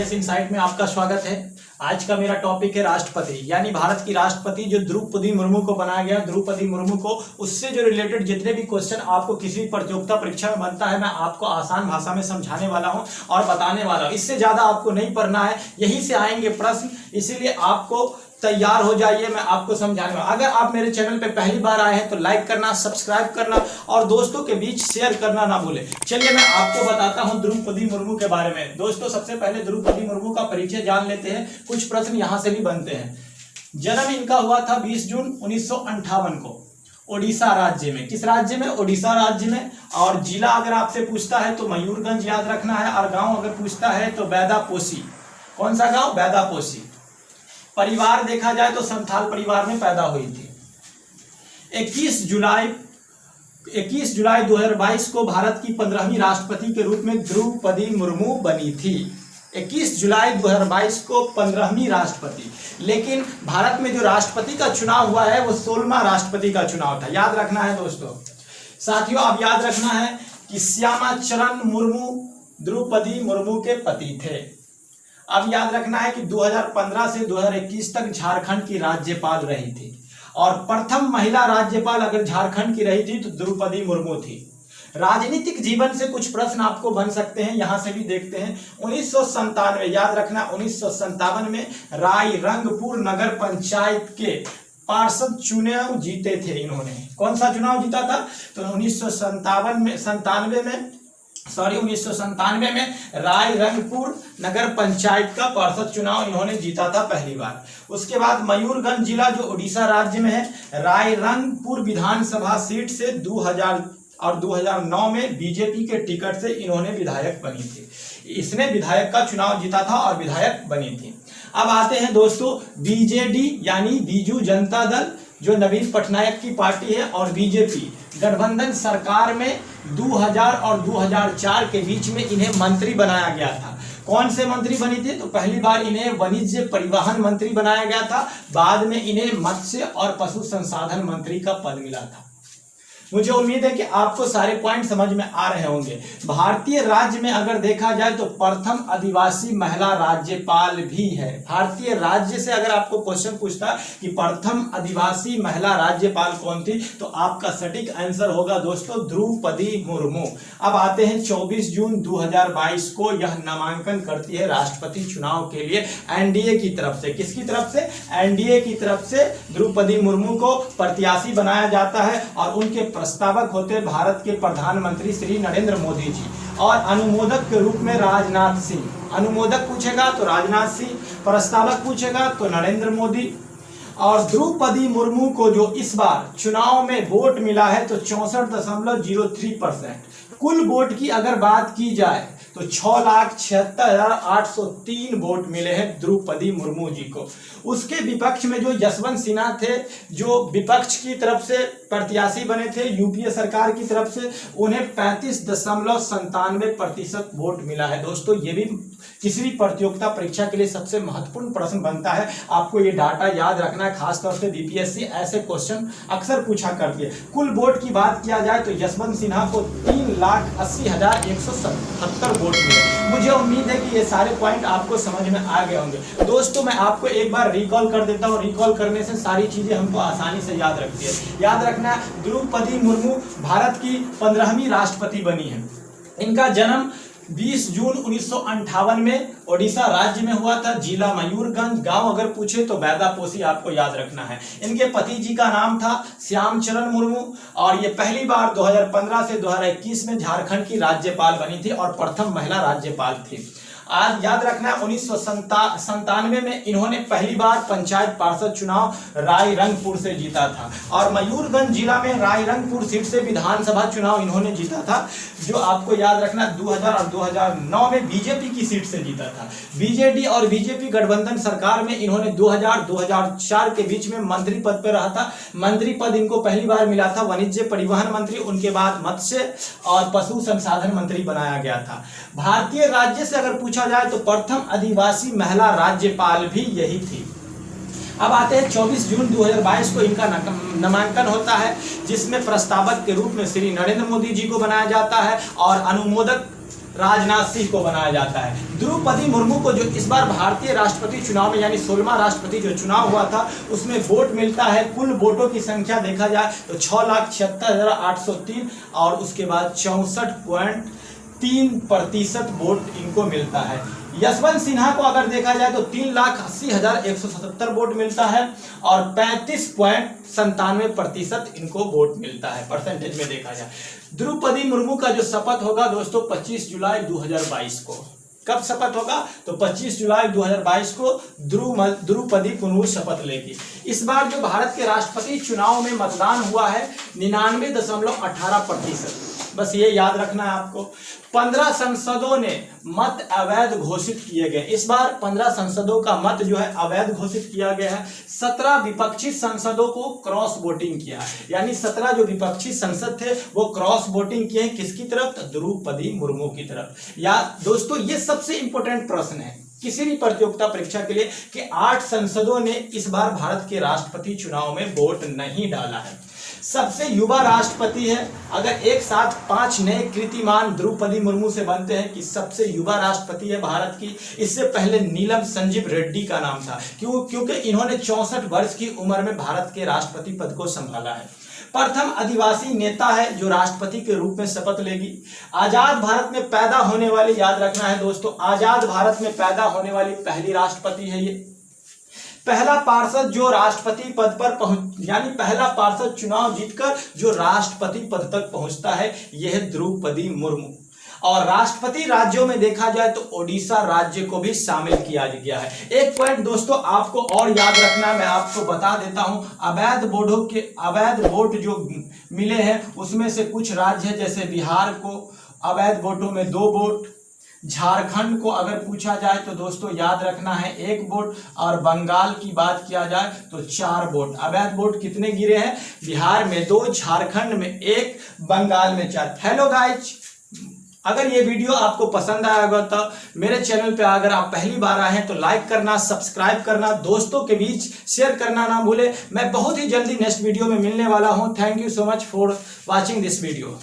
Business insight में आपका स्वागत है। आज का मेरा टॉपिक है राष्ट्रपति, यानी भारत की राष्ट्रपति जो द्रौपदी मुर्मू को बनाया गया। द्रौपदी मुर्मू को उससे जो रिलेटेड जितने भी क्वेश्चन आपको किसी प्रतियोगिता परीक्षा में बनता है, मैं आपको आसान भाषा में समझाने वाला हूं और बताने वाला हूं। इससे ज्यादा आपको नहीं पढ़ना है, यहीं से आएंगे प्रश्न, इसीलिए आपको तैयार हो जाइए, मैं आपको समझाने वाला। अगर आप मेरे चैनल पे पहली बार आए हैं तो लाइक करना, सब्सक्राइब करना और दोस्तों के बीच शेयर करना ना भूलें। चलिए मैं आपको बताता हूं द्रौपदी मुर्मू के बारे में। दोस्तों सबसे पहले द्रौपदी मुर्मू का परिचय जान लेते हैं, कुछ प्रश्न यहां से भी बनते हैं। जन्म इनका हुआ था 20 जून 1958 को ओडिशा राज्य में। किस राज्य में? ओडिशा राज्य में। और जिला अगर आपसे पूछता है तो मयूरगंज याद रखना है, और गाँव अगर पूछता है तो बैदापोशी। कौन सा गाँव? बैदापोशी। परिवार देखा जाए तो संथाल परिवार में पैदा हुई थी। 21 जुलाई 2022 को भारत की 15वीं राष्ट्रपति के रूप में द्रौपदी मुर्मू बनी थी। 21 जुलाई 2022 को 15वीं राष्ट्रपति। लेकिन भारत में जो राष्ट्रपति का चुनाव हुआ है वो 16वां राष्ट्रपति का चुनाव था, याद रखना है दोस्तों। साथियों आप याद रखना है कि श्यामाचरण मुर्मू द्रौपदी मुर्मू के पति थे। अब याद रखना है कि 2015 से 2021 तक झारखंड की राज्यपाल रही थी, और प्रथम महिला राज्यपाल अगर झारखंड की रही थी तो द्रौपदी मुर्मू थी। राजनीतिक जीवन से कुछ प्रश्न आपको बन सकते हैं, यहां से भी देखते हैं। 1997, याद रखना 1957 में रायरंगपुर नगर पंचायत के पार्षद चुनाव जीते थे इन्होंने। कौन सा चुनाव जीता था? तो 1997 में रायरंगपुर नगर पंचायत का पार्षद चुनाव इन्होंने जीता था पहली बार। उसके बाद मयूरगंज जिला जो उड़ीसा राज्य में है, रायरंगपुर विधानसभा सीट से 2000 और 2009 में बीजेपी के टिकट से इन्होंने विधायक बनी थी। इसने विधायक का चुनाव जीता था और विधायक बनी थी। अब आते हैं दोस्तों बीजेडी यानी बीजू जनता दल, जो नवीन पटनायक की पार्टी है, और बीजेपी गठबंधन सरकार में 2000 और 2004 के बीच में इन्हें मंत्री बनाया गया था। कौन से मंत्री बनी थी? तो पहली बार इन्हें वाणिज्य परिवहन मंत्री बनाया गया था, बाद में इन्हें मत्स्य और पशु संसाधन मंत्री का पद मिला था। मुझे उम्मीद है कि आपको सारे पॉइंट समझ में आ रहे होंगे। भारतीय राज्य में अगर देखा जाए तो प्रथम आदिवासी महिला राज्यपाल भी है। भारतीय राज्य से अगर आपको क्वेश्चन पूछता कि प्रथम आदिवासी महिला राज्यपाल कौन थी, तो आपका सटीक आंसर होगा दोस्तों द्रौपदी मुर्मू। अब आते हैं 24 जून 2022 को यह नामांकन करती है राष्ट्रपति चुनाव के लिए एनडीए की तरफ से। किसकी तरफ से? एनडीए की तरफ से द्रौपदी मुर्मू को प्रत्याशी बनाया जाता है, और उनके प्रस्तावक होते भारत के प्रधानमंत्री श्री नरेंद्र मोदी जी, और अनुमोदक के रूप में राजनाथ सिंह। अनुमोदक पूछेगा तो राजनाथ सिंह, प्रस्तावक पूछेगा तो नरेंद्र मोदी। और द्रौपदी मुर्मू को जो इस बार चुनाव में वोट मिला है तो 64.03%। कुल वोट की अगर बात की जाए तो 6,76,803 वोट मिले हैं द्रौपदी मुर्मू जी को। उसके विपक्ष में जो यशवंत सिन्हा थे, जो विपक्ष की तरफ से प्रत्याशी बने थे यूपीए सरकार की तरफ से, उन्हें 35.97% वोट मिला है। दोस्तों ये भी किसी भी प्रतियोगिता परीक्षा के लिए सबसे महत्वपूर्ण प्रश्न बनता है, आपको ये डाटा याद रखना है। खासतौर से बीपीएससी ऐसे क्वेश्चन अक्सर पूछा करती है। कुल वोट की बात किया जाए तो यशवंत सिन्हा को 3,80,177 वोट मिले। मुझे उम्मीद है कि ये सारे पॉइंट आपको समझ में आ गए होंगे। दोस्तों मैं आपको एक बार रिकॉल कर देता हूँ, रिकॉल करने से सारी चीजें हमको आसानी से याद रखती है। याद रखना द्रौपदी मुर्मू भारत की 15वीं राष्ट्रपति बनी है। इनका जन्म 20 जून 1958 में ओडिशा राज्य में हुआ था, जिला मयूरगंज, गांव अगर पूछे तो बैदापोशी आपको याद रखना है। इनके पति जी का नाम था श्यामचरण मुर्मू, और ये पहली बार 2015 से 2021 में झारखंड की राज्यपाल बनी थी और प्रथम महिला राज्यपाल थी। आज याद रखना 1997 में इन्होंने पहली बार पंचायत पार्षद चुनाव रायरंगपुर से जीता था, और मयूरगंज जिला में रायरंगपुर सीट से विधानसभा चुनाव इन्होंने जीता था, जो आपको याद रखना 2000 और 2009 में बीजेपी की सीट से जीता था। बीजेडी और बीजेपी गठबंधन सरकार में इन्होंने 2000-2004 के बीच में मंत्री पद पर रहा था। मंत्री पद इनको पहली बार मिला था वाणिज्य परिवहन मंत्री, उनके बाद मत्स्य और पशु संसाधन मंत्री बनाया गया था। भारतीय राज्य से अगर पूछा जाए तो प्रथम आदिवासी महिला राज्यपाल भी यही थी। अब आते हैं 24 जून 2022 को इनका नामांकन होता है, जिसमें प्रस्तावक के रूप में श्री नरेंद्र मोदी जी को बनाया जाता है और अनुमोदक राजनाथ सिंह को बनाया जाता है। द्रौपदी मुर्मू को जो इस बार भारतीय राष्ट्रपति चुनाव में यानी 16वां राष्ट्रपति जो चुनाव हुआ था उसमें वोट मिलता है, कुल वोटों की संख्या देखा जाए तो 6,76,803 और उसके बाद 64.3% वोट इनको मिलता है। यशवंत सिन्हा को अगर देखा जाए तो 3,80,177 वोट मिलता है और 35.97% इनको वोट मिलता है परसेंटेज में देखा जाए। द्रौपदी मुर्मू का जो शपथ होगा दोस्तों 25 जुलाई 2022 को। कब शपथ होगा? तो 25 जुलाई 2022 को द्रौपदी मुर्मू शपथ लेगी। इस बार जो भारत के राष्ट्रपति चुनाव में मतदान हुआ है 99.18%। बस ये याद रखना है आपको। 15 संसदों ने मत अवैध घोषित किए गए। इस बार 15 संसदों का मत जो है अवैध घोषित किया गया है। 17 विपक्षी संसदों को क्रॉस वोटिंग किया, यानी 17 जो विपक्षी संसद थे वो क्रॉस वोटिंग किए किसकी तरफ? तो द्रौपदी मुर्मू की तरफ। या दोस्तों ये सबसे इंपॉर्टेंट प्रश्न है किसी भी प्रतियोगिता परीक्षा के लिए कि 8 संसदों ने इस बार भारत के राष्ट्रपति चुनाव में वोट नहीं डाला है। सबसे युवा राष्ट्रपति है। अगर एक साथ 5 नए कीर्तिमान द्रौपदी मुर्मू से बनते हैं कि सबसे युवा राष्ट्रपति है भारत की। इससे पहले नीलम संजीव रेड्डी का नाम था, क्योंकि इन्होंने 64 वर्ष की उम्र में भारत के राष्ट्रपति पद को संभाला है। प्रथम आदिवासी नेता है जो राष्ट्रपति के रूप में शपथ लेगी। आजाद भारत में पैदा होने वाली, याद रखना है दोस्तों, आजाद भारत में पैदा होने वाली पहली राष्ट्रपति है ये। पहला पार्षद जो राष्ट्रपति पद पर यानी पहला पार्षद चुनाव जीतकर जो राष्ट्रपति पद तक पहुंचता है यह है द्रौपदी मुर्मू। और राष्ट्रपति राज्यों में देखा जाए तो ओडिशा राज्य को भी शामिल किया गया है। एक पॉइंट दोस्तों आपको और याद रखना, मैं आपको बता देता हूं, अवैध वोट जो मिले हैं उसमें से कुछ राज्य है जैसे बिहार को अवैध वोटों में 2 वोट, झारखंड को अगर पूछा जाए तो दोस्तों याद रखना है 1 वोट, और बंगाल की बात किया जाए तो 4 वोट। अवैध वोट कितने गिरे हैं? बिहार में 2, झारखंड में 1, बंगाल में 4। हेलो गाइज, अगर ये वीडियो आपको पसंद आया होगा तो मेरे चैनल पे अगर आप पहली बार आए हैं तो लाइक करना, सब्सक्राइब करना, दोस्तों के बीच शेयर करना ना भूले। मैं बहुत ही जल्दी नेक्स्ट वीडियो में मिलने वाला हूं। Thank you so much for watching this video.